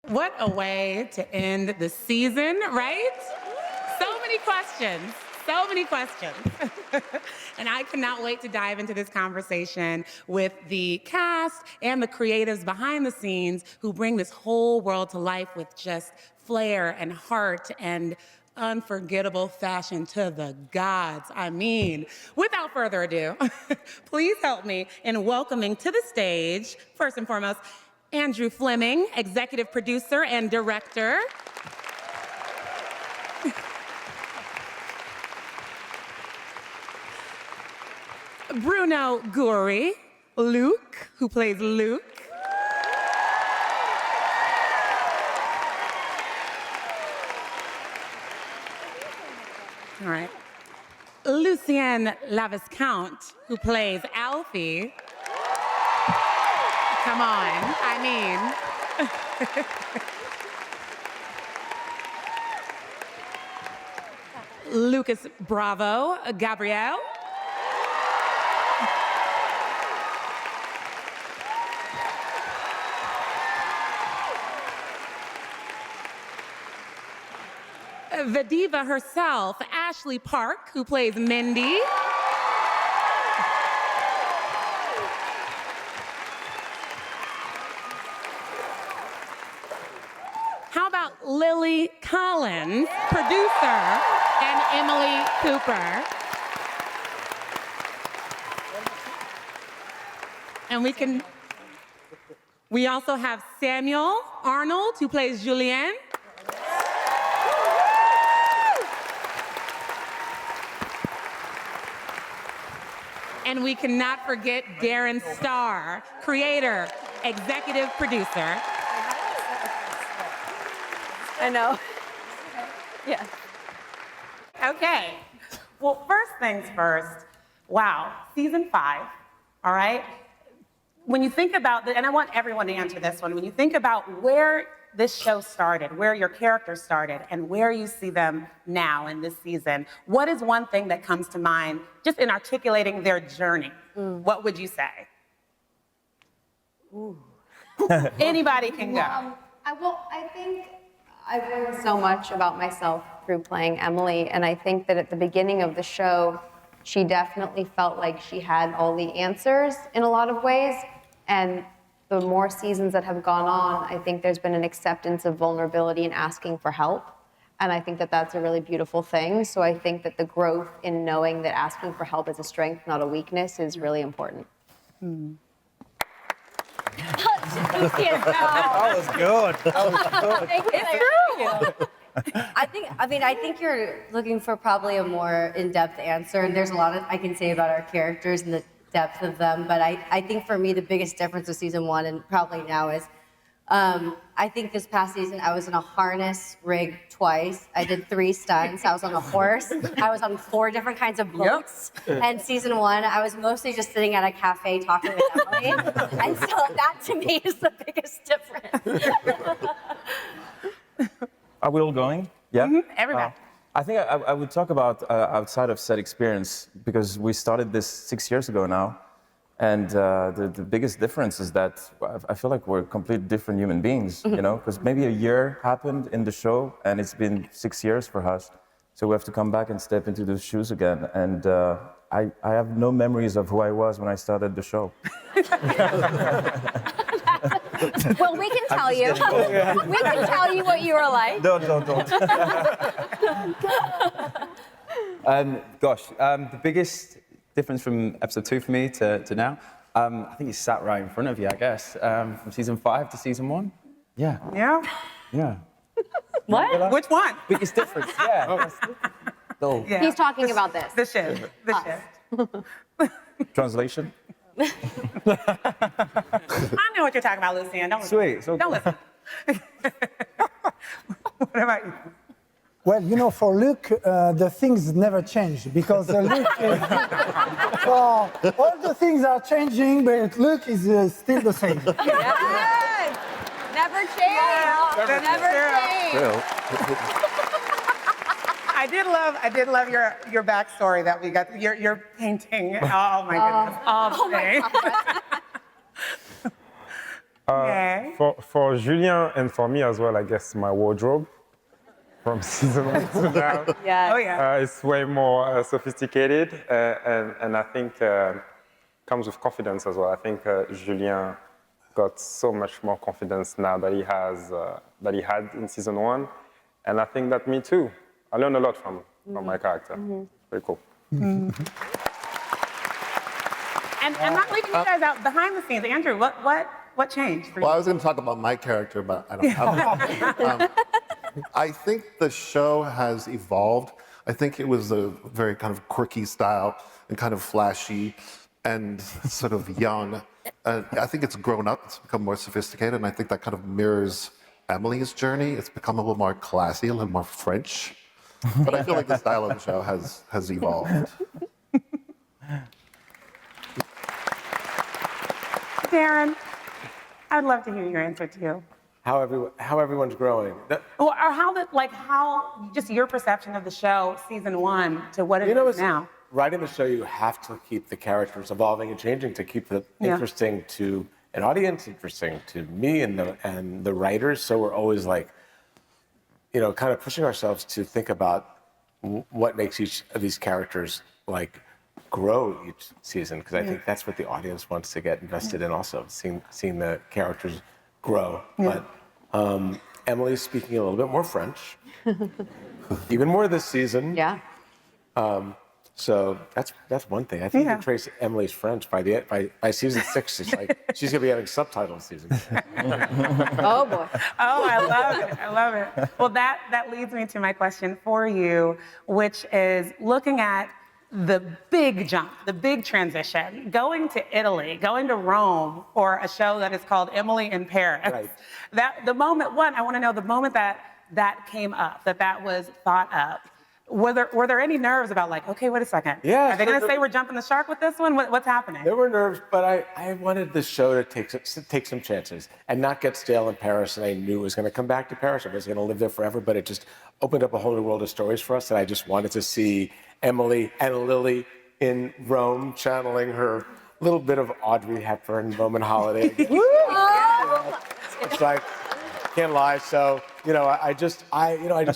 What a way to end the season, right? So many questions. So many questions. And I cannot wait to dive into this conversation with the cast and the creatives behind the scenes who bring this whole world to life with just flair and heart and unforgettable fashion to the gods. I mean, without further ado, please help me in welcoming to the stage, first and foremost, Andrew Fleming, executive producer and director. Bruno Gouery, Luke, who plays Luke. All right. Lucien Laviscount, who plays Alfie. Come on, I mean. Lucas Bravo, Gabriel. The diva herself, Ashley Park, who plays Mindy. How about Lily Collins, producer, and Emily Cooper. And we also have Samuel Arnold, who plays Julien. And we cannot forget Darren Star, creator, executive producer. I know. Yeah. Okay. Well, first things first. Wow, season 5, all right? When you think about, and I want everyone to answer this one, when you think about where this show started, where your characters started, and where you see them now in this season, what is one thing that comes to mind just in articulating their journey? What would you say? Ooh. Anybody can go. I think I've learned so much about myself through playing Emily, and I think that at the beginning of the show, she definitely felt like she had all the answers in a lot of ways, and the more seasons that have gone on, I think there's been an acceptance of vulnerability and asking for help. And I think that that's a really beautiful thing. So I think that the growth in knowing that asking for help is a strength, not a weakness, is really important. That was good. I think you're looking for probably a more in-depth answer, and there's a lot I can say about our characters and the depth of them, but I think for me the biggest difference with season 1 and probably now is I think this past season I was in a harness rig twice. I did 3 stunts. I was on a horse. I was on 4 different kinds of boats. Yep. And season 1, I was mostly just sitting at a cafe talking with Emily. And so that to me is the biggest difference. Are we all going? Yeah? Everybody. I think I would talk about outside of set experience, because we started this 6 years ago now. And the biggest difference is that I feel like we're completely different human beings, you know, because maybe a year happened in the show and it's been 6 years for us. So we have to come back and step into those shoes again. And I have no memories of who I was when I started the show. Well, we can tell you. We can tell you what you were like. Don't. The biggest difference from episode 2 for me to now, I think it's sat right in front of you, I guess. From season 5 to season 1. Yeah. Yeah? Yeah. What? Which one? Biggest difference, yeah. Yeah. He's talking about this. The shift. The shift. Translation? I know what you're talking about, Lucien. Don't listen. Sweet. So Don't listen. What about you? Well, you know, for Luke, the things never change because Luke is, so all the things are changing, but Luke is still the same. Yes! Never change. Never change. I did love your backstory that we got. Your painting. Oh my goodness. Oh my God. Okay. For Julien and for me as well, I guess my wardrobe from season 1 to now. Yeah. Oh, yeah. It's way more sophisticated, and I think comes with confidence as well. I think Julien got so much more confidence now that he has that he had in season 1, and I think that me too. I learned a lot from my character. Very cool. And I'm not leaving you guys out behind the scenes. Andrew, what changed for you? Well, I was going to talk about my character, but I don't have I think the show has evolved. I think it was a very kind of quirky style and kind of flashy and sort of young. I think it's grown up. It's become more sophisticated, and I think that kind of mirrors Emily's journey. It's become a little more classy, a little more French. But I feel like the style of the show has evolved. Darren, I'd love to hear your answer too. How everyone's growing. Or how just your perception of the show, season 1, to what it is now. Writing the show, you have to keep the characters evolving and changing to keep it interesting to an audience, interesting to me and the writers. So we're always like, kind of pushing ourselves to think about what makes each of these characters like grow each season, because I think that's what the audience wants to get invested in also, seeing the characters grow. But Emily's speaking a little bit more French, even more this season. Yeah. So that's one thing. I think you can trace Emily's French by season 6. It's like she's gonna be having subtitles season. Oh boy. Oh, I love it. Well, that leads me to my question for you, which is looking at the big jump, the big transition, going to Italy, going to Rome for a show that is called Emily in Paris. Right. I want to know the moment that came up, that was thought up. Were there any nerves about like, okay, wait a second. Yeah, Are they going to say we're jumping the shark with this one? What's happening? There were nerves, but I wanted the show to take some chances and not get stale in Paris. And I knew it was going to come back to Paris. I was going to live there forever, but it just opened up a whole new world of stories for us. And I just wanted to see Emily and Lily in Rome channeling her little bit of Audrey Hepburn, Roman holiday. It's like, can't lie. So, I just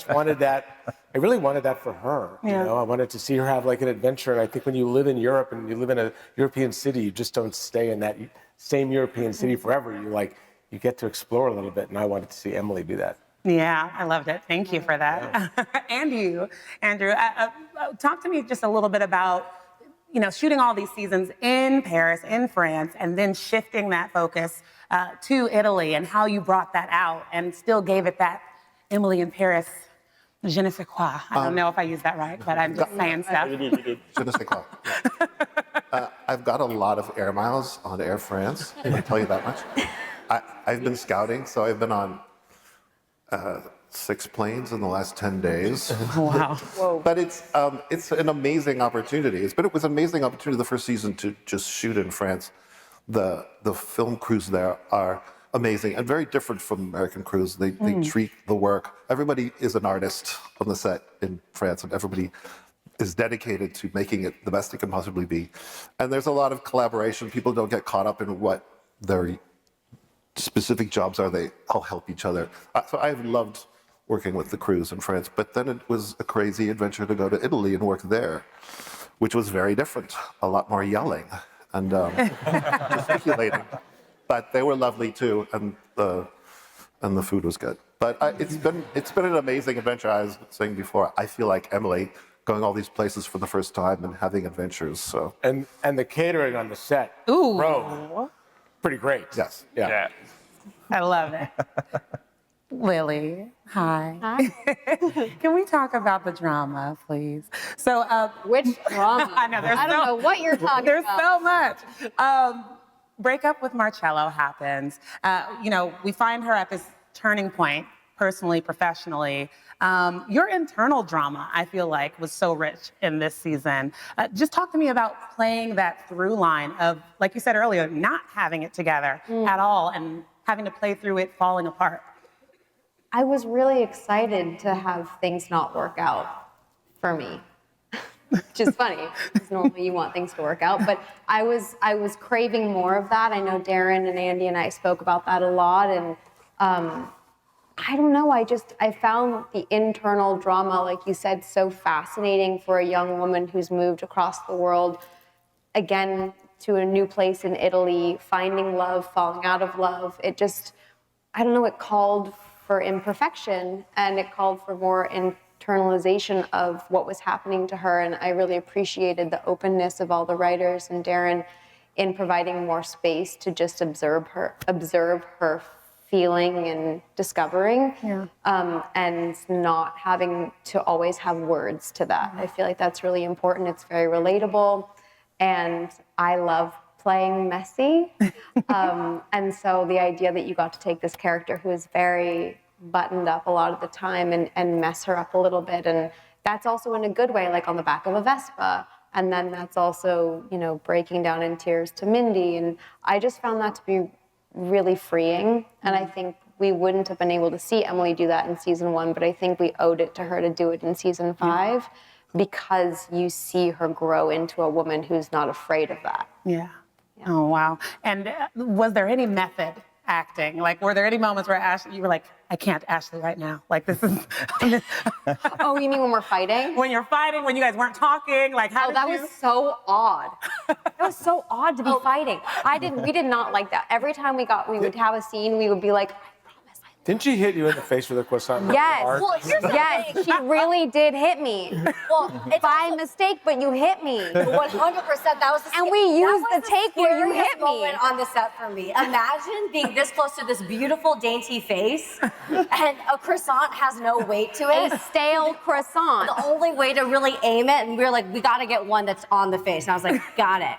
wanted that. I really wanted that for her. I wanted to see her have like an adventure. And I think when you live in Europe and you live in a European city, you just don't stay in that same European city forever. You get to explore a little bit. And I wanted to see Emily do that. Yeah, I loved it. Thank you for that. Yeah. And you, Andrew, talk to me just a little bit about, shooting all these seasons in Paris, in France, and then shifting that focus to Italy and how you brought that out and still gave it that Emily in Paris je ne sais quoi. I don't know if I used that right, but I'm just saying stuff. Je ne sais quoi. I've got a lot of air miles on Air France, I can tell you that much. I've been scouting, so I've been on 6 planes in the last 10 days. Wow. Whoa. But it's an amazing opportunity. It was an amazing opportunity the first season to just shoot in France. The film crews there are amazing and very different from American crews. They treat the work. Everybody is an artist on the set in France, and everybody is dedicated to making it the best it can possibly be. And there's a lot of collaboration. People don't get caught up in what their specific jobs are. They all help each other. So I've loved working with the crews in France, but then it was a crazy adventure to go to Italy and work there, which was very different. A lot more yelling and gesticulating. But they were lovely too, and the food was good. But it's been an amazing adventure. I was saying before, I feel like Emily going all these places for the first time and having adventures. So and the catering on the set, Rome, pretty great. Yes. Yeah. I love it. Lily, hi. Hi. Can we talk about the drama, please? So, Which drama? I know I don't know what you're talking there's about. so much. Breakup with Marcello happens. We find her at this turning point, personally, professionally. Your internal drama, I feel like, was so rich in this season. Just talk to me about playing that through line of, like you said earlier, not having it together at all and having to play through it falling apart. I was really excited to have things not work out for me. which is funny, because normally you want things to work out. But I was craving more of that. I know Darren and Andy and I spoke about that a lot, and I don't know, I found the internal drama, like you said, so fascinating for a young woman who's moved across the world, again, to a new place in Italy, finding love, falling out of love. It just, I don't know, it called for imperfection, and it called for more internalization of what was happening to her, and I really appreciated the openness of all the writers and Darren in providing more space to just observe her feeling and discovering, and not having to always have words to that. I feel like that's really important. It's very relatable, and I love playing messy. And so the idea that you got to take this character who is very buttoned up a lot of the time and mess her up a little bit, and that's also in a good way, like on the back of a Vespa. And then that's also, you know, breaking down in tears to Mindy. And I just found that to be really freeing, and I think we wouldn't have been able to see Emily do that in season 1, but I think we owed it to her to do it in season 5, because you see her grow into a woman who's not afraid of that. Yeah. Oh, wow. And was there any method acting? Like, were there any moments where Ashley, you were like, I can't, Ashley, right now. Like, this is... Oh, you mean when we're fighting? When you're fighting, when you guys weren't talking, like, how did that you... was so odd. That was so odd to be fighting. We did not like that. Every time we would have a scene, we would be like, Didn't she hit you in the face with a croissant? yes. Well, here's the Yes, thing. she really did hit me. Well, it's By mistake, but you hit me. 100%. That was the And we used the take where you scariest hit me. moment on the set for me. Imagine being this close to this beautiful, dainty face, and a croissant has no weight to it. A stale croissant. The only way to really aim it, and we were like, we gotta get one that's on the face. And I was like, got it.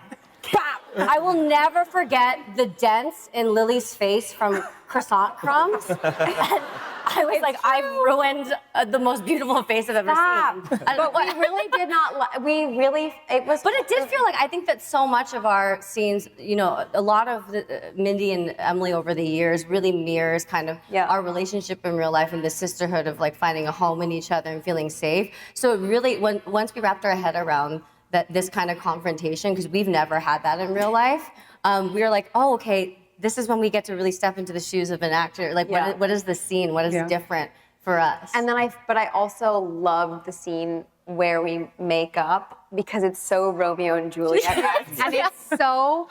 Bap! I will never forget the dents in Lily's face from croissant crumbs. And I was like, I've ruined the most beautiful face I've ever seen. But we really did not, it was... But it did feel like, I think that so much of our scenes, you know, a lot of Mindy and Emily over the years really mirrors kind of our relationship in real life and the sisterhood of like finding a home in each other and feeling safe. So it really, once we wrapped our head around this kind of confrontation, because we've never had that in real life, we were like, oh, okay, this is when we get to really step into the shoes of an actor. Like, what is the scene? What is different for us? And then but I also loved the scene where we make up, because it's so Romeo and Juliet. And it's so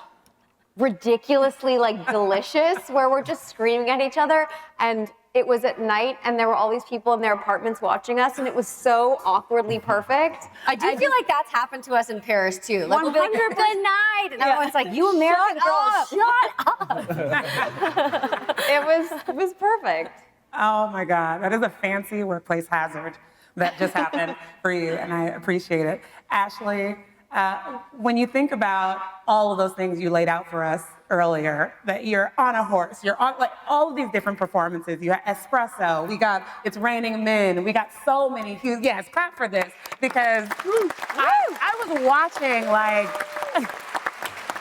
ridiculously like delicious, where we're just screaming at each other. And it was at night, and there were all these people in their apartments watching us, and it was so awkwardly perfect. I do feel like that's happened to us in Paris too. Like, we'll be like, good night, and everyone's like, you American girls, shut up. It was perfect. Oh my God, that is a fancy workplace hazard that just happened for you, and I appreciate it. Ashley, when you think about all of those things you laid out for us earlier, that you're on a horse, you're on like all of these different performances, you got espresso, we got It's Raining Men, we got so many huge, yes, clap for this, because I was watching like,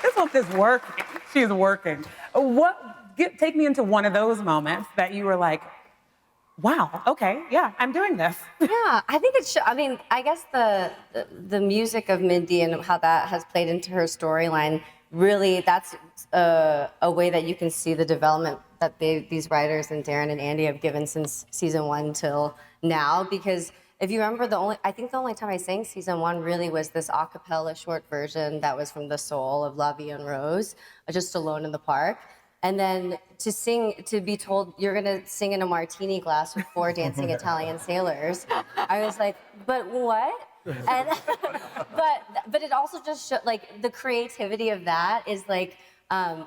this one is working, she's working. Take me into one of those moments that you were like, wow, okay, yeah, I'm doing this. Yeah, I think I mean, I guess the music of Mindy and how that has played into her storyline, really, that's a way that you can see the development that these writers and Darren and Andy have given since season 1 till now. Because if you remember, I think the only time I sang season 1 really was this a cappella short version that was from the soul of La Vie en Rose, just Alone in the Park. And then to be told you're gonna sing in a martini glass with 4 dancing Italian sailors, I was like, but what? And but it also just showed, like, the creativity of that is like,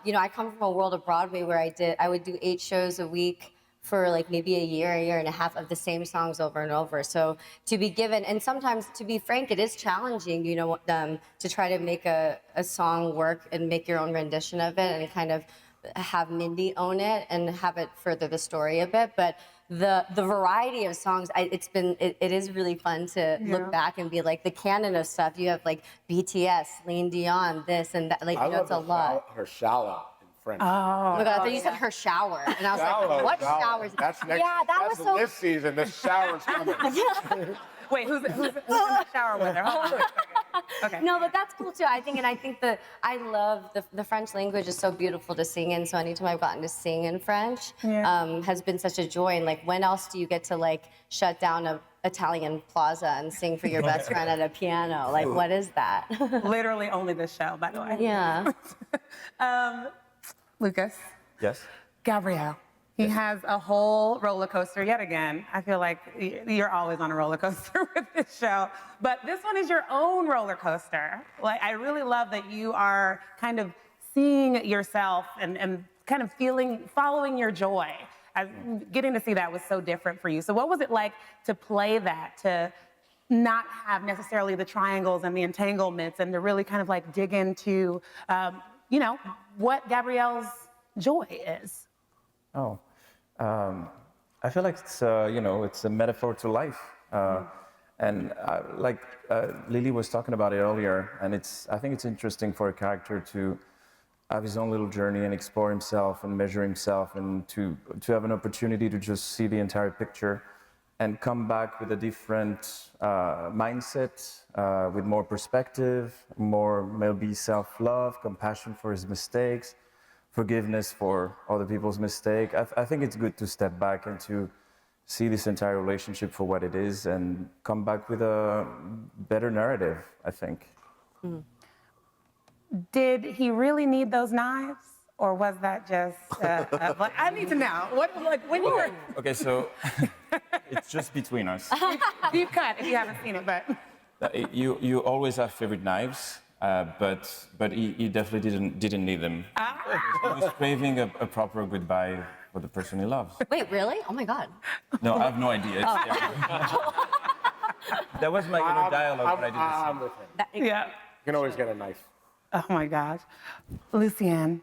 you know, I come from a world of Broadway where I would do 8 shows a week for like maybe a year and a half of the same songs over and over. So to be given, and sometimes, to be frank, it is challenging, you know, to try to make a song work and make your own rendition of it and kind of have Mindy own it and have it further the story a bit. But the variety of songs, it is really fun to look back and be like, the canon of stuff. You have like BTS, Celine Dion, this and that. Like, you know, it's a lot. Her shallow in French. Oh my God, I thought you said her shower. And I was like, what showers? That's next. Yeah, that was so... This season, the shower's coming. Wait, who's in the shower with her? Hold on. Okay. No, but that's cool too. I think I love the French language is so beautiful to sing in. So anytime I've gotten to sing in French, has been such a joy. And like, when else do you get to like shut down a Italian plaza and sing for your best friend at a piano? Like, what is that? Literally only this show, by the way. Yeah. Lucas. Yes. Gabriel. He has a whole roller coaster yet again. I feel like you're always on a roller coaster with this show. But this one is your own roller coaster. Like, I really love that you are kind of seeing yourself and kind of following your joy. Getting to see that was so different for you. So what was it like to play that, to not have necessarily the triangles and the entanglements, and to really kind of like dig into, what Gabriel's joy is? Oh, I feel like it's it's a metaphor to life, and Lily was talking about it earlier, and I think it's interesting for a character to have his own little journey and explore himself and measure himself, and to have an opportunity to just see the entire picture and come back with a different mindset, with more perspective, more maybe self-love, compassion for his mistakes, forgiveness for other people's mistake. I think it's good to step back and to see this entire relationship for what it is and come back with a better narrative, I think. Mm. Did he really need those knives? Or was that just, I need to know. When you were... Okay, so it's just between us. Deep cut if you haven't seen it, but... You always have favorite knives. But he definitely didn't need them. He was craving a proper goodbye for the person he loves. Wait, really? Oh my God. No, I have no idea. That was my inner dialogue when I did this. Yeah. You can always get a knife. Oh my gosh. Lucien,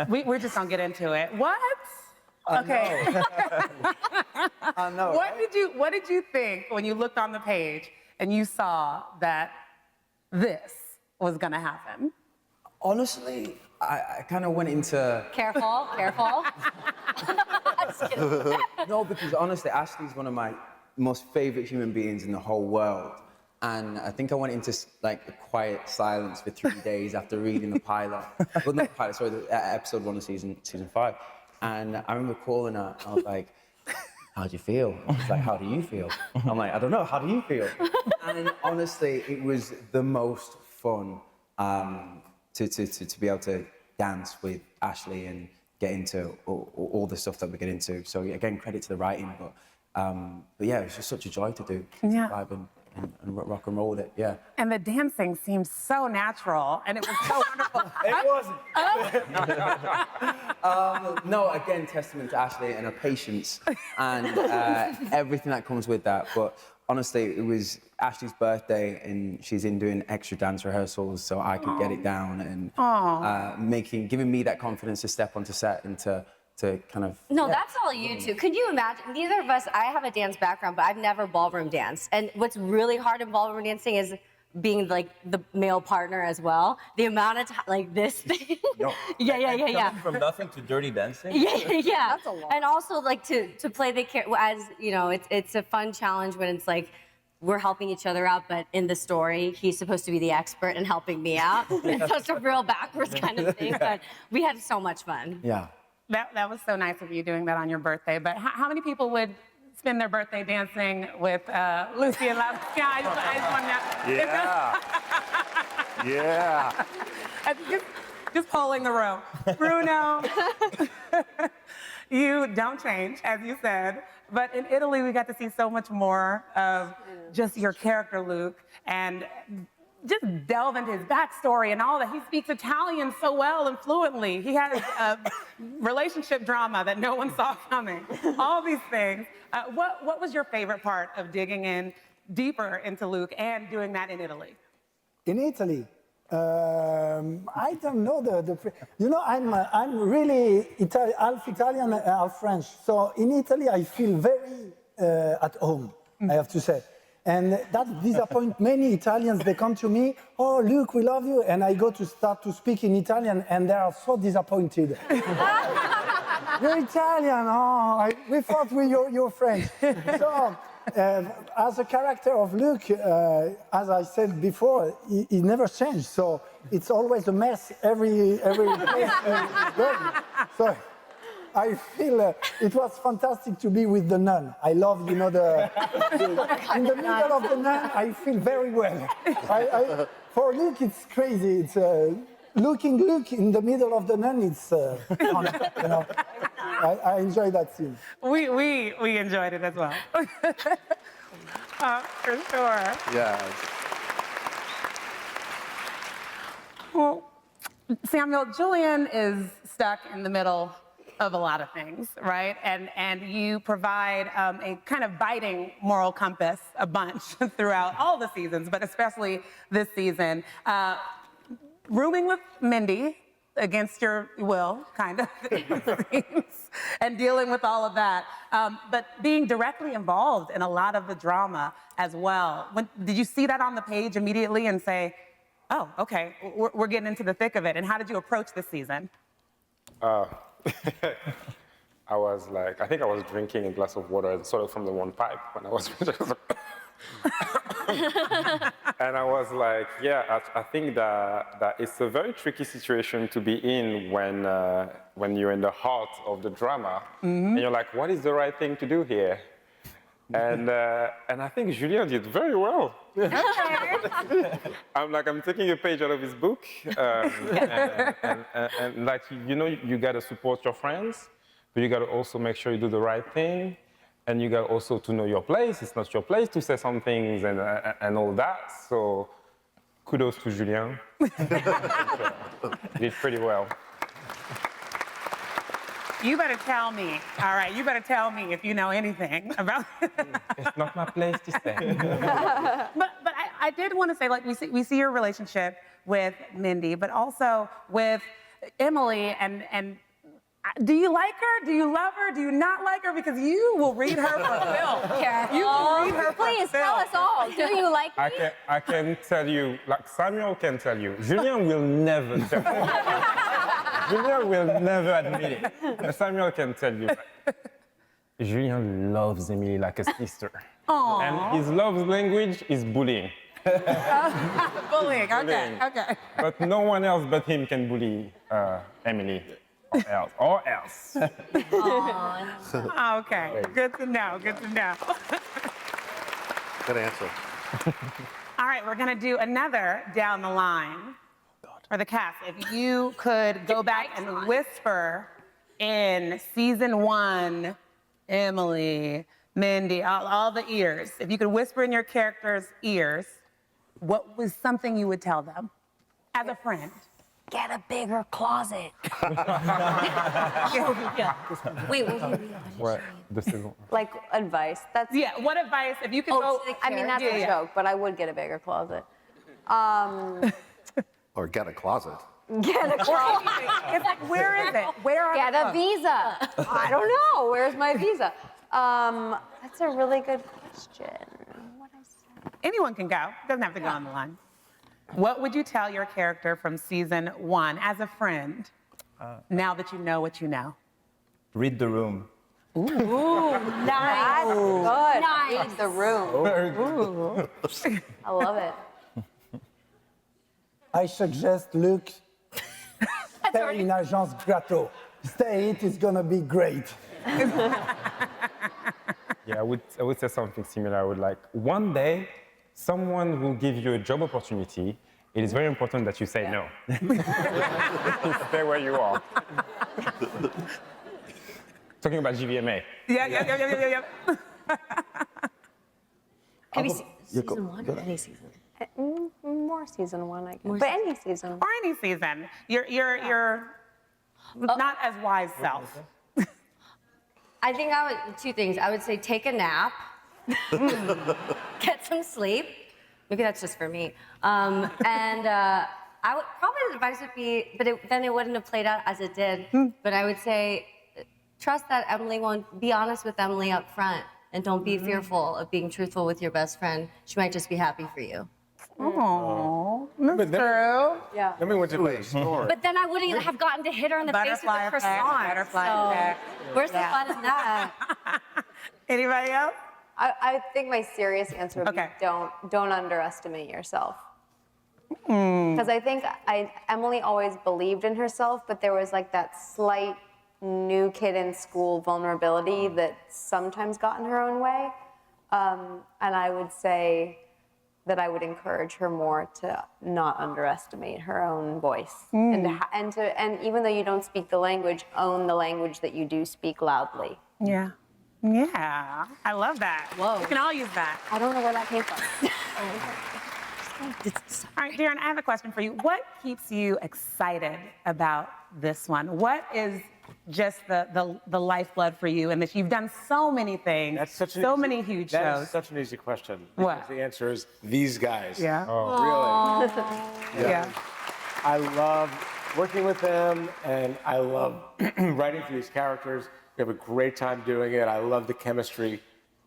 we're just gonna get into it. What? Okay. I know. What did you think when you looked on the page and you saw that this was gonna happen? Honestly, I kind of went into... Careful. Just kidding. No, because honestly, Ashley's one of my most favorite human beings in the whole world. And I think I went into like a quiet silence for 3 days after reading the pilot. Well, not the pilot, sorry, the episode 1 of season 5. And I remember calling her, I was like, how do you feel? She's like, how do you feel? I'm like, I don't know, how do you feel? And honestly, it was the most fun to be able to dance with Ashley and get into all the stuff that we get into. So again, credit to the writing, but yeah, it was just such a joy to do. Vibe and rock and roll with it, yeah. And the dancing seemed so natural, and it was so wonderful. It wasn't. No, again, testament to Ashley and her patience and everything that comes with that. But honestly, it was Ashley's birthday, and she's in doing extra dance rehearsals so I could get it down and giving me that confidence to step onto set and to kind of... No, that's all you two. Could you imagine? Neither of us, I have a dance background, but I've never ballroom danced. And what's really hard in ballroom dancing is being like the male partner as well. The amount of time, like this thing. No. Yeah. From nothing to dirty dancing? Yeah. That's a lot. And also like to play the character, as you know, it's a fun challenge when it's like, we're helping each other out, but in the story, he's supposed to be the expert and helping me out. It's such a real backwards kind of thing, but we had so much fun. Yeah. That was so nice of you doing that on your birthday. But how many people would spend their birthday dancing with Lucien Laviscount? I just want to... Yeah. Just polling the room. Bruno, you don't change, as you said. But in Italy, we got to see so much more of just your character, Luke, and just delve into his backstory and all that. He speaks Italian so well and fluently. He has a relationship drama that no one saw coming. All these things. What was your favorite part of digging in deeper into Luke and doing that in Italy? In Italy, I don't know I'm really half Italian, half French. So in Italy, I feel very at home, I have to say. And that disappoints many Italians. They come to me, oh, Luke, we love you. And I go to start to speak in Italian, and they are so disappointed. You're Italian, oh, we thought you're French. So, as a character of Luke, as I said before, he never changed. So it's always a mess every place he's going. So I feel it was fantastic to be with the nun. I love, in the middle of the nun, I feel very well. For Luke, it's crazy. It's looking Luke in the middle of the nun. It's fun, I enjoy that scene. We enjoyed it as well. For sure. Yeah. Well, Samuel, Julien is stuck in the middle of a lot of things, right? And you provide a kind of biting moral compass a bunch throughout all the seasons, but especially this season. Rooming with Mindy against your will, kind of, and dealing with all of that, but being directly involved in a lot of the drama as well. Did you see that on the page immediately and say, oh, okay, we're getting into the thick of it? And how did you approach this season? I was like, I think I was drinking a glass of water sort of from the one pipe when I was and I was like, yeah, I think that it's a very tricky situation to be in when you're in the heart of the drama. And you're like, what is the right thing to do here? And I think Julien did very well. I'm taking a page out of his book, and like, you gotta support your friends, but you gotta also make sure you do the right thing, and you gotta also to know your place. It's not your place to say some things and all that. So, kudos to Julien. Did pretty well. You better tell me, all right, you better tell me if you know anything about It's not my place to say. But I did want to say, like, we see your relationship with Mindy, but also with Emily, and do you like her? Do you love her? Do you not like her? Because you will read her for film. You will read her for Please film. tell us all. Do you like me? I can tell you, like Samuel can tell you. Julien will never tell you. Julien will never admit it. But Samuel can tell you. Julien loves Emily like a sister. Aww. And his love language is bullying. Bullying, okay. But no one else but him can bully Emily. Or else. Okay, good to know. Good answer. All right, we're gonna do another down the line for the cast. If you could go back and whisper in season 1, Emily, Mindy, all the ears. If you could whisper in your characters' ears, what was something you would tell them as a friend? Get a bigger closet. Wait, What? This is Like advice? That's. Yeah, what advice, if you could go... I mean, that's a joke, but I would get a bigger closet. Or get a closet. Get a closet. It's like, where is it? Where are Get a visa. I don't know. Where's my visa? That's a really good question. What I said. Anyone can go. Doesn't have to go on the line. What would you tell your character from season 1 as a friend, now that you know what you know? Read the room. Ooh, nice. Good. Nice. Read the room. Very good. I love it. I suggest Luke stay in Agence Gâteau. Stay, it is gonna be great. Yeah, I would say something similar. I would like, one day, someone will give you a job opportunity. It is very important that you say no. Stay where you are. Talking about GVMA. Yeah. Maybe season 1 or any season? More season 1, I guess. But any season. Or any season. Your not as wise self. I think two things. I would say take a nap, get some sleep. Maybe that's just for me. And I would probably the advice would be, but then it wouldn't have played out as it did. But I would say, trust that Emily won't. Be honest with Emily up front. and don't be fearful of being truthful with your best friend. She might just be happy for you. Oh, that's But then- true. Yeah. Then we went to the store. But then I wouldn't have gotten to hit her in the face with Butterfly a effect, croissant. butterfly so effect. where's the fun in that? Anybody else? I think my serious answer would Okay. be don't underestimate yourself. Because I think Emily always believed in herself, but there was like that slight new kid in school vulnerability that sometimes got in her own way. And I would say that I would encourage her more to not underestimate her own voice, and even though you don't speak the language, own the language that you do speak loudly. Yeah. Yeah. I love that. Whoa. We can all use that. I don't know where that came from. All right, Darren, I have a question for you. What keeps you excited about this one? What is just the lifeblood for you? And that you've done so many things, That's such an so easy- many huge That shows. is such an easy question. What? Because the answer is these guys. Yeah. Really. Yeah. I love working with them, and I love writing for these characters. We have a great time doing it. I love the chemistry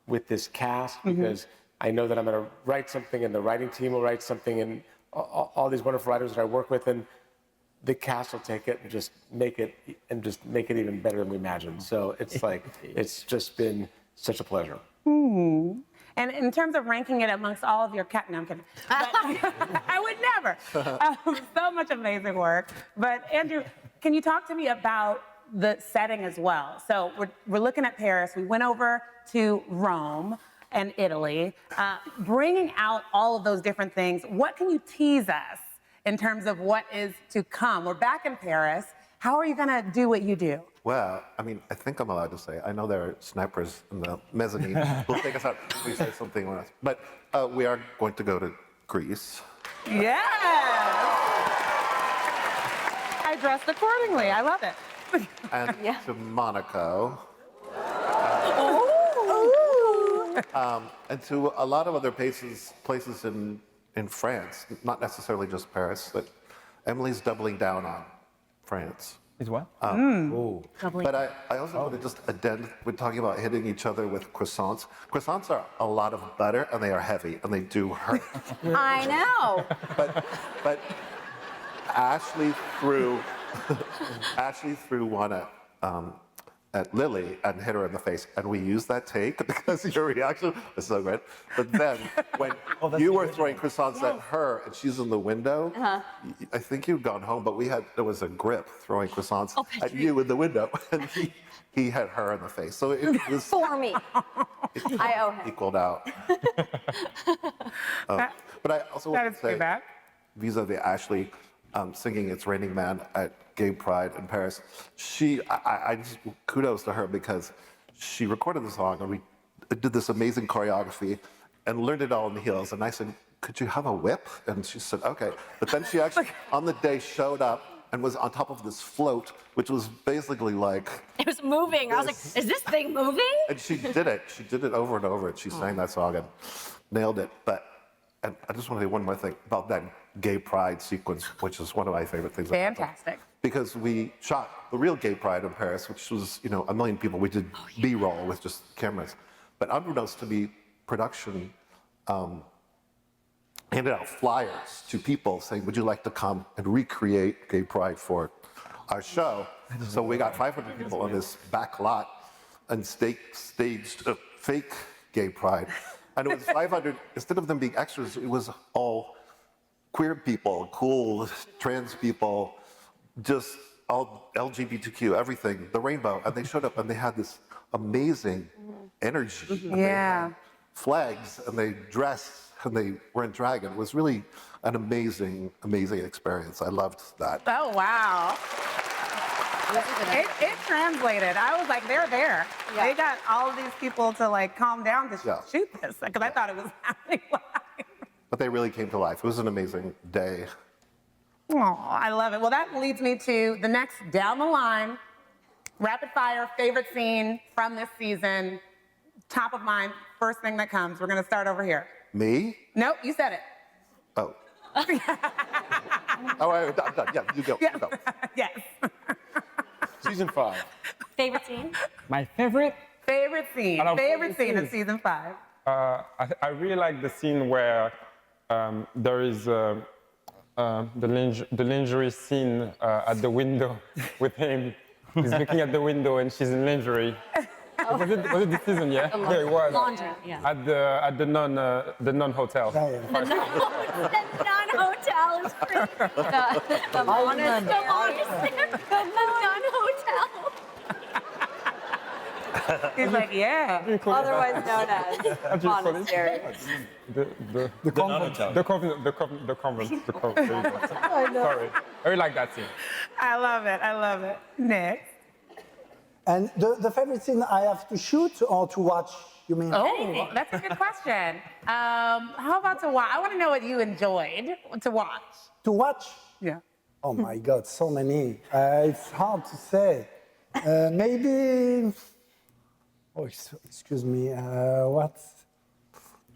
with this cast because I know that I'm going to write something, and the writing team will write something, and all these wonderful writers that I work with, and the cast will take it and just make it even better than we imagined. So it's like it's just been such a pleasure. And in terms of ranking it amongst all of your no, I'm kidding. But I would never. So much amazing work. But Andrew, can you talk to me about the setting as well? So we're looking at Paris. We went over to Rome and Italy, bringing out all of those different things. What can you tease us in terms of what is to come? We're back in Paris. How are you gonna do what you do? Well, I mean, I think I'm allowed to say. I know there are snipers in the mezzanine who'll take us out if we say something else. But we are going to go to Greece. Yes! I dressed accordingly. I love it. And to Monaco. And to a lot of other places in France, not necessarily just Paris, but Emily's doubling down on France. Is what? But I also want to just addend, we're talking about hitting each other with croissants. Croissants are a lot of butter, and they are heavy, and they do hurt. I know. But Ashley threw one at Lily and hit her in the face, and we used that take because your reaction was so great. But then when you were throwing croissants at her and she's in the window, I think you'd gone home, but there was a grip throwing croissants at you in the window, and he hit her in the face. So it was For me. I owe him. equaled out. But I also That want is to say, feedback. vis-a-vis Ashley singing "It's Raining Man" at Gay Pride in Paris, I just kudos to her because she recorded the song and we did this amazing choreography and learned it all in the heels. And I said, "Could you have a whip?" And she said, "Okay." But then she actually on the day showed up and was on top of this float, which was basically like. It was moving. I was like, is this thing moving? And she did it. She did it over and over, and she sang that song and nailed it. And I just want to say one more thing about that Gay Pride sequence, which is one of my favorite things. Fantastic. Because we shot the real Gay Pride in Paris, which was, 1 million people. We did B-roll with just cameras. But unbeknownst to me, production handed out flyers to people saying, "Would you like to come and recreate Gay Pride for our show?" So we got 500 people on this back lot and staged a fake Gay Pride. And it was 500, instead of them being extras, it was all queer people, cool trans people, just all LGBTQ, everything, the rainbow. And they showed up and they had this amazing energy. And they had flags and they dressed and they were in drag. And it was really an amazing, amazing experience. I loved that. Oh, wow. It translated. I was like, they're there. Yeah. They got all of these people to like calm down to Yeah. shoot this because I thought it was happening live. But they really came to life. It was an amazing day. Oh, I love it. Well, that leads me to the next down the line, rapid fire, favorite scene from this season, top of mind, first thing that comes. We're going to start over here. Me? Nope, you said it. Oh. Oh, I'm done. Yeah, you go. Yes. You go. Yes. Season 5. Favorite scene? My favorite Favorite scene. I love Favorite favorite scene of scenes. season 5. I really like the scene where there is the lingerie scene at the window with him. He's looking at the window and she's in lingerie. Was it this season? Yeah, yeah, it was. Laundry, yeah. At the non hotel. Yeah, yeah. The non-hotel is pretty. The monastery. The non-hotel. He's like, yeah. Otherwise known as monastery. The convent. Sorry, I really like that scene. I love it. I love it. Next. And the favorite scene I have to shoot or to watch, you mean? Oh, that's a good question. How about to watch? I want to know what you enjoyed to watch. To watch? Yeah. Oh my God, so many. It's hard to say. Maybe, oh, excuse me, what?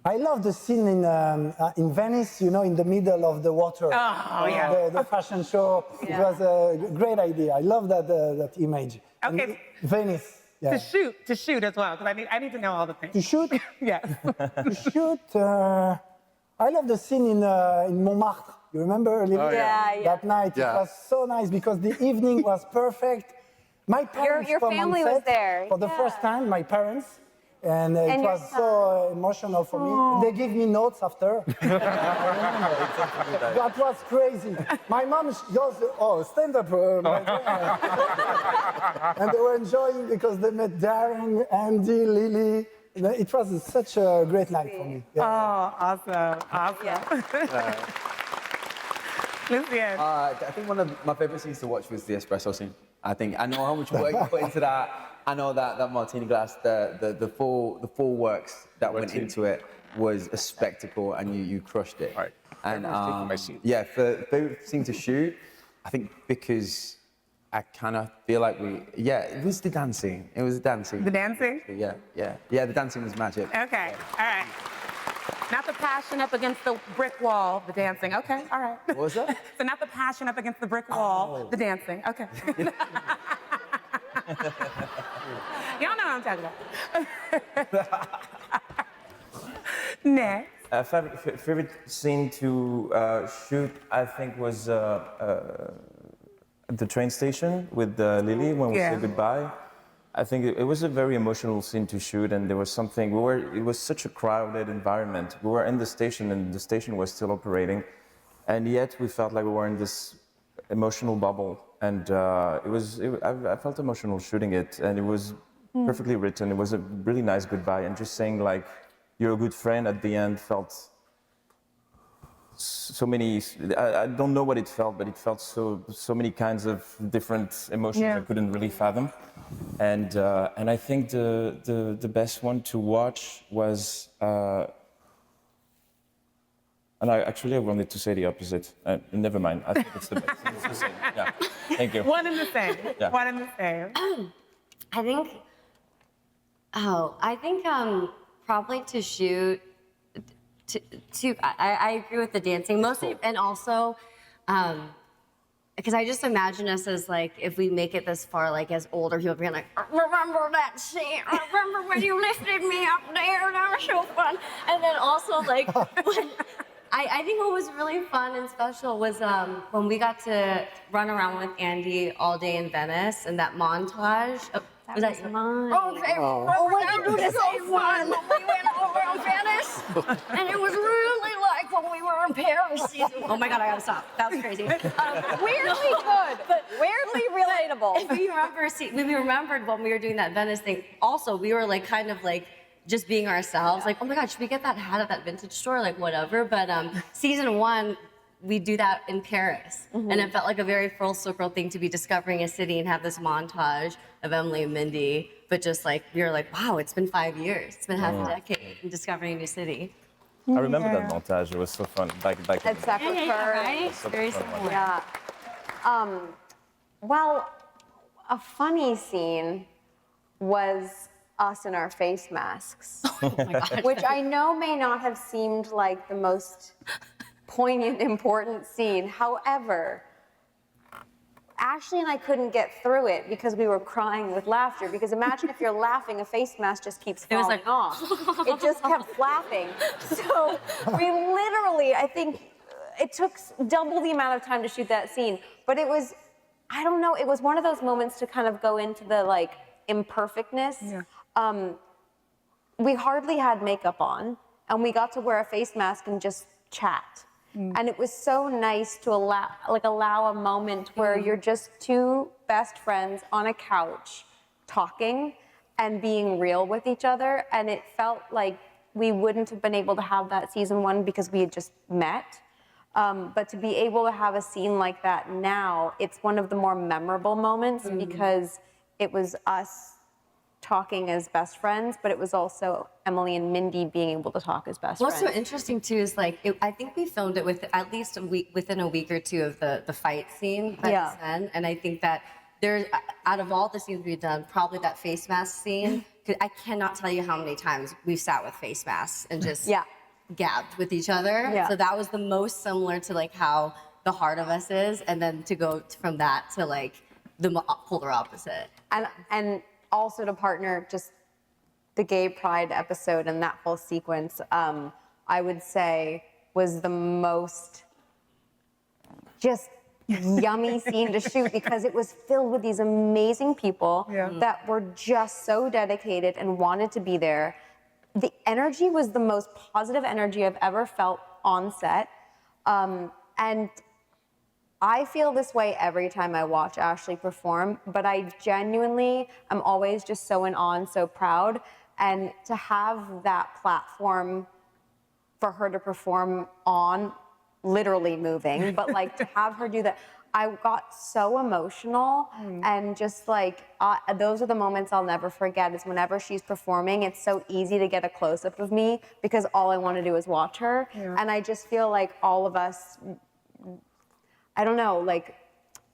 I love the scene in Venice, you know, in the middle of the water. Oh, yeah. The fashion show. It was a great idea. I love that image. Okay. And Venice. Yeah. To shoot as well, because I need to know all the things. To shoot? Yes. To shoot, I love the scene in Montmartre. You remember, Lily? yeah. That night, Yeah. it was so nice because the evening was perfect. My parents your come on family was set there, for the yeah. first time, my parents. And it And your was so emotional for me. They give me notes after. That was crazy. My mom goes, oh, stand up. And they were enjoying because they met Darren, Andy, Lily. It was such a great night for me. Yeah. Oh, awesome. Awesome. Lucien. I think one of my favorite scenes to watch was the espresso scene. I think I know how much work you put into that. I know that martini glass, the full works that went into it was a spectacle, and you crushed it. Right. And Everyone's taking my scene. yeah, for favorite scene to shoot, I think because I kind of feel like it was the dancing. It was the dancing. The dancing? Yeah. The dancing was magic. Okay. All right. Not the passion up against the brick wall, the dancing. Okay, all right. What was that? So not the passion up against the brick wall, the dancing. Okay. Y'all know what I'm talking about. Next. Favorite scene to shoot, I think, was at the train station with Lily when we Yeah. said goodbye. I think it was a very emotional scene to shoot, and there was something. It was such a crowded environment. We were in the station, and the station was still operating, and yet we felt like we were in this emotional bubble. And I felt emotional shooting it, and it was perfectly written. It was a really nice goodbye, and just saying like, "You're a good friend" at the end felt so many. I don't know what it felt, but it felt so many kinds of different emotions I couldn't really fathom. And I think the best one to watch was. And I wanted to say the opposite. Never mind. I think it's the best. It's the same. Yeah. Thank you. One and the same. Yeah. One and the same. I think probably to shoot. I agree with the dancing mostly, and also because I just imagine us as like, if we make it this far, like as older people being like, remember that scene? Remember when you lifted me up there? That was so fun. And then also like, when, I think what was really fun and special was when we got to run around with Andy all day in Venice, and that montage. Was that mine? Okay. Oh, we can do the same one when we went all around Venice. And it was really like when we were in Paris season. Oh my God, I gotta stop. That was crazy. Weirdly good, but weirdly relatable. If we remember, we remembered when we were doing that Venice thing. Also, we were like kind of like just being ourselves. Like, oh my God, should we get that hat at that vintage store? Like whatever. But season 1, we do that in Paris. And it felt like a very full circle thing to be discovering a city and have this montage of Emily and Mindy. But just like, we were like, wow, it's been 5 years. It's been half a decade in discovering a new city. I remember that montage. It was so fun. Back in Except for her. Right? Very similar. Yeah. Well, a funny scene was us in our face masks. Oh my God. Which I know may not have seemed like the most poignant, important scene. However, Ashley and I couldn't get through it because we were crying with laughter. Because imagine if you're laughing, a face mask just keeps falling like, off. It just kept flapping. So we literally, I think, it took double the amount of time to shoot that scene. But it was, I don't know, it was one of those moments to kind of go into the like imperfectness. Yeah. We hardly had makeup on, and we got to wear a face mask and just chat. And it was so nice to allow a moment where you're just two best friends on a couch talking and being real with each other. And it felt like we wouldn't have been able to have that season 1 because we had just met. But to be able to have a scene like that now, it's one of the more memorable moments because it was us talking as best friends, but it was also Emily and Mindy being able to talk as best What's friends. so interesting too is like I think we filmed it with at least within a week or two of the fight scene. Yeah. And I think that there's out of all the scenes we've done, probably that face mask scene. I cannot tell you how many times we've sat with face masks and just gabbed with each other. Yeah. So that was the most similar to like how the heart of us is, and then to go from that to like the polar opposite. And also to partner just the gay pride episode and that whole sequence, I would say was the most just yummy scene to shoot because it was filled with these amazing people that were just so dedicated and wanted to be there. The energy was the most positive energy I've ever felt on set. And I feel this way every time I watch Ashley perform, but I genuinely am always just so in awe and so proud. And to have that platform for her to perform on, literally moving, but like to have her do that, I got so emotional and just like, those are the moments I'll never forget is whenever she's performing, it's so easy to get a close-up of me because all I want to do is watch her. Yeah. And I just feel like all of us, I don't know, like,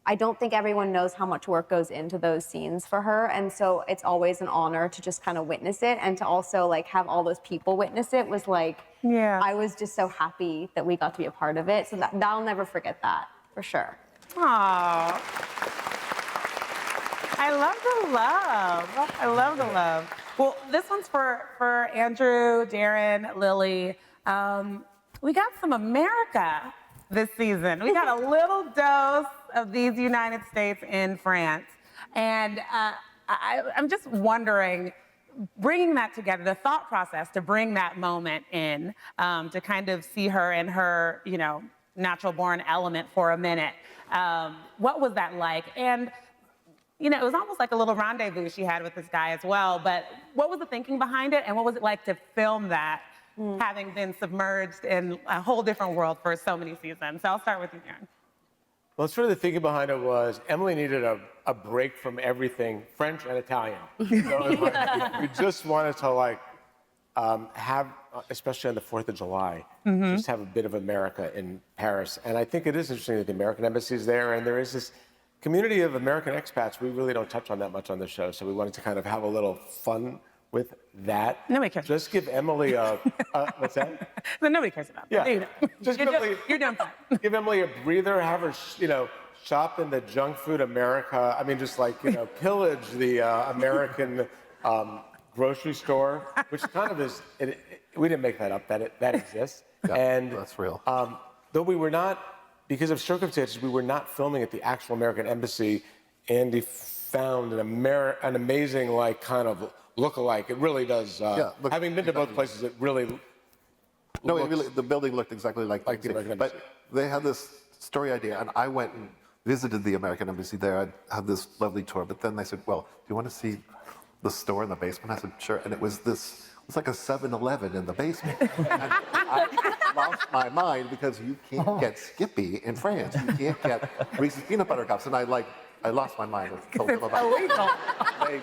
I don't think everyone knows how much work goes into those scenes for her. And so it's always an honor to just kind of witness it and to also like have all those people witness it was like, I was just so happy that we got to be a part of it. So I'll never forget that, for sure. Aww. I love the love. I love the love. Well, this one's for Andrew, Darren, Lily. We got some America this season. We got a little dose of these United States in France. And I'm just wondering, bringing that together, the thought process to bring that moment in, to kind of see her in her, you know, natural born element for a minute. What was that like? And, you know, it was almost like a little rendezvous she had with this guy as well, but what was the thinking behind it? And what was it like to film that, having been submerged in a whole different world for so many seasons? So I'll start with you, Darren. Well, sort of the thinking behind it was Emily needed a break from everything French and Italian. So it was like, we just wanted to like have, especially on the 4th of July, just have a bit of America in Paris. And I think it is interesting that the American embassy is there, and there is this community of American expats we really don't touch on that much on the show. So we wanted to kind of have a little fun with that. Nobody cares. Just give Emily a what's that? But nobody cares about that. Yeah. Just You're doing fine. Give Emily a breather, have her, you know, shop in the junk food America. I mean, just like, you know, pillage the American grocery store, which kind of is, we didn't make that up, that exists. Yeah, and that's real. Though we were not, because of circumstances, we were not filming at the actual American embassy. Andy found an amazing, like, kind of look-alike. It really does. Having been to both places, it really. No, the building looked exactly like the American Embassy. But they had this story idea, and I went and visited the American Embassy there. I had this lovely tour, but then they said, well, do you want to see the store in the basement? I said, sure. And it was like a 7-Eleven in the basement. And I lost my mind because you can't get Skippy in France. You can't get Reese's peanut butter cups. And I lost my mind. I told them about it. They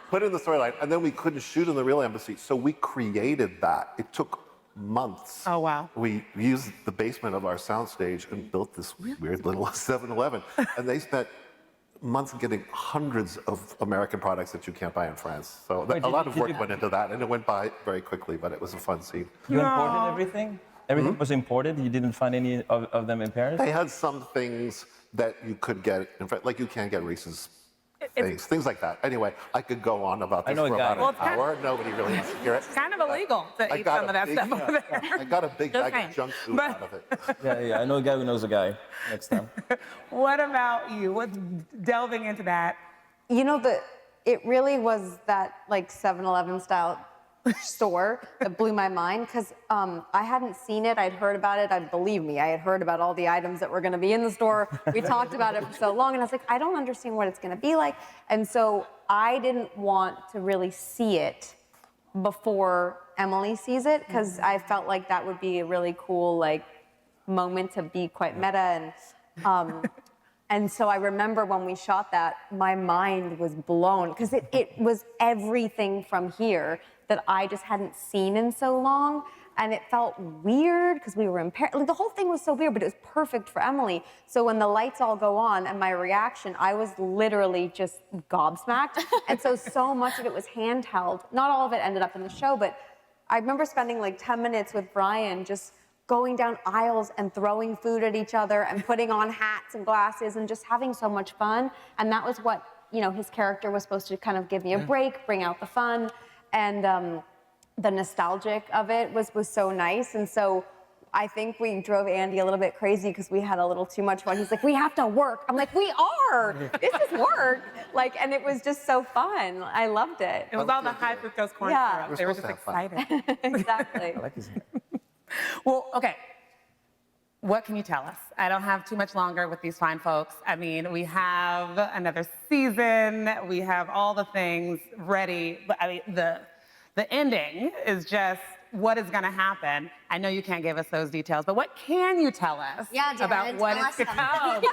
put in the storyline, and then we couldn't shoot in the real embassy, so we created that. It took months. Oh, wow. We used the basement of our soundstage and built this weird little 7-Eleven. And they spent months getting hundreds of American products that you can't buy in France. So a lot of work went into that, and it went by very quickly, but it was a fun scene. You imported everything? Everything was imported? You didn't find any of them in Paris? They had some things that you could get, in fact, like you can't get Reese's things like that. Anyway, I could go on about this for about an hour. Nobody really wants to hear it. It's kind of illegal to eat some of that stuff over there. I got a big bag of junk food out of it. Yeah, I know a guy who knows a guy next time. What about you? What's delving into that? You know, it really was that like 7-Eleven style store that blew my mind because I hadn't seen it. I'd heard about it. Believe me, I had heard about all the items that were going to be in the store. We talked about it for so long, and I was like, I don't understand what it's going to be like. And so I didn't want to really see it before Emily sees it because I felt like that would be a really cool like moment to be quite meta and so I remember when we shot that, my mind was blown because it was everything from here that I just hadn't seen in so long. And it felt weird because we were in Paris. Like, the whole thing was so weird, but it was perfect for Emily. So when the lights all go on and my reaction, I was literally just gobsmacked. And so much of it was handheld. Not all of it ended up in the show, but I remember spending like 10 minutes with Brian just going down aisles and throwing food at each other and putting on hats and glasses and just having so much fun. And that was what, you know, his character was supposed to kind of give me a break, bring out the fun. And the nostalgic of it was so nice. And so I think we drove Andy a little bit crazy because we had a little too much fun. He's like, we have to work. I'm like, we are. This is work. Like, and it was just so fun. I loved it. It was all the high fructose corn syrup. They were just excited. Exactly. I like his name. Well, okay. What can you tell us? I don't have too much longer with these fine folks. I mean, we have another season. We have all the things ready. But I mean, the ending is just what is going to happen. I know you can't give us those details, but what can you tell us about what is to come?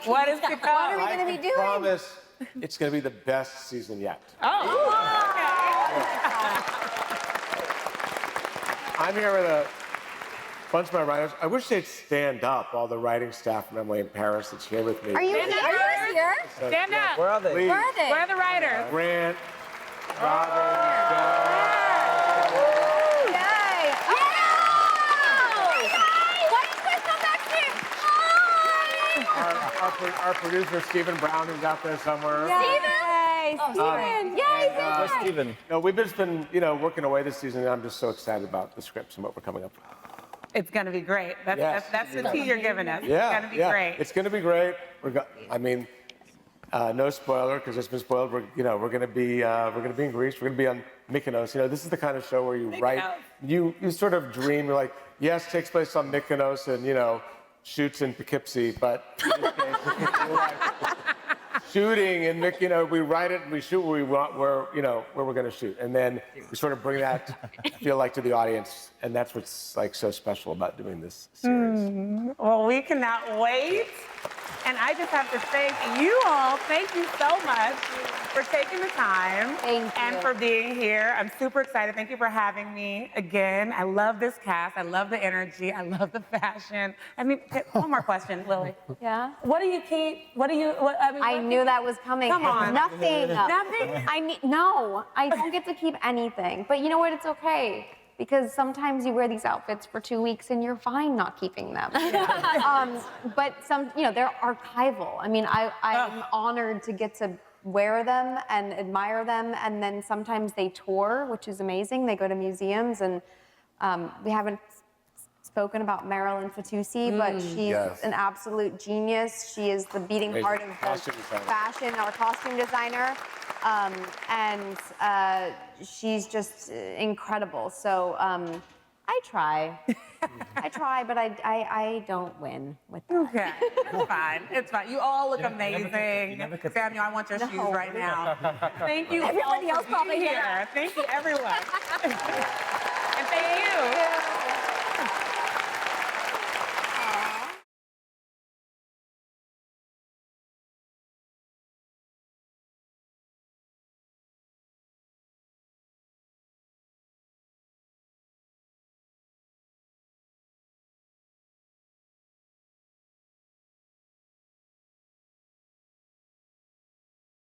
What is to come? What are we going to be doing? I promise it's going to be the best season yet. Oh, okay. I'm here with a bunch of my writers. I wish they'd stand up, all the writing staff from Emily in Paris that's here with me. Are you here? Stand up. Where are they? Please. Where are they? Where are the writers? Grant, Robin, Yay! Why did you guys come back here? our producer, Stephen Brown, who's out there somewhere. Yay! Steven! Yay! Where's Steven? No, we've just been, working away this season, and I'm just so excited about the scripts and what we're coming up with. It's going to be great. That's the tea you're giving us. Yeah, It's going to be great. It's going to be great. No spoiler because it's been spoiled. We're going to be in Greece. We're going to be on Mykonos. This is the kind of show where you write, you sort of dream. You're like, yes, it takes place on Mykonos and shoots in Poughkeepsie, but in this case, we're like, shooting and we write it and we shoot where we want, where we're going to shoot, and then we sort of bring that feel like to the audience, and that's what's like so special about doing this series. Well, we cannot wait. And I just have to thank you all. Thank you so much for taking the time and for being here. I'm super excited. Thank you for having me again. I love this cast. I love the energy. I love the fashion. I mean, one more question, Lily. Yeah? What do you keep? I knew that was coming. Come on. Nothing. Nothing? No, I don't get to keep anything. But you know what? It's okay. Because sometimes you wear these outfits for 2 weeks and you're fine not keeping them. But they're archival. I mean, I'm honored to get to wear them and admire them. And then sometimes they tour, which is amazing. They go to museums, and we haven't spoken about Marilyn Fitoussi, but she's an absolute genius. She is the beating heart of the fashion, our costume designer. And she's just incredible. So I try. But I don't win with that. Okay, it's fine. It's fine. You all look amazing. Samuel, I want your shoes right now. Thank you. Everybody else probably here. Thank you, everyone.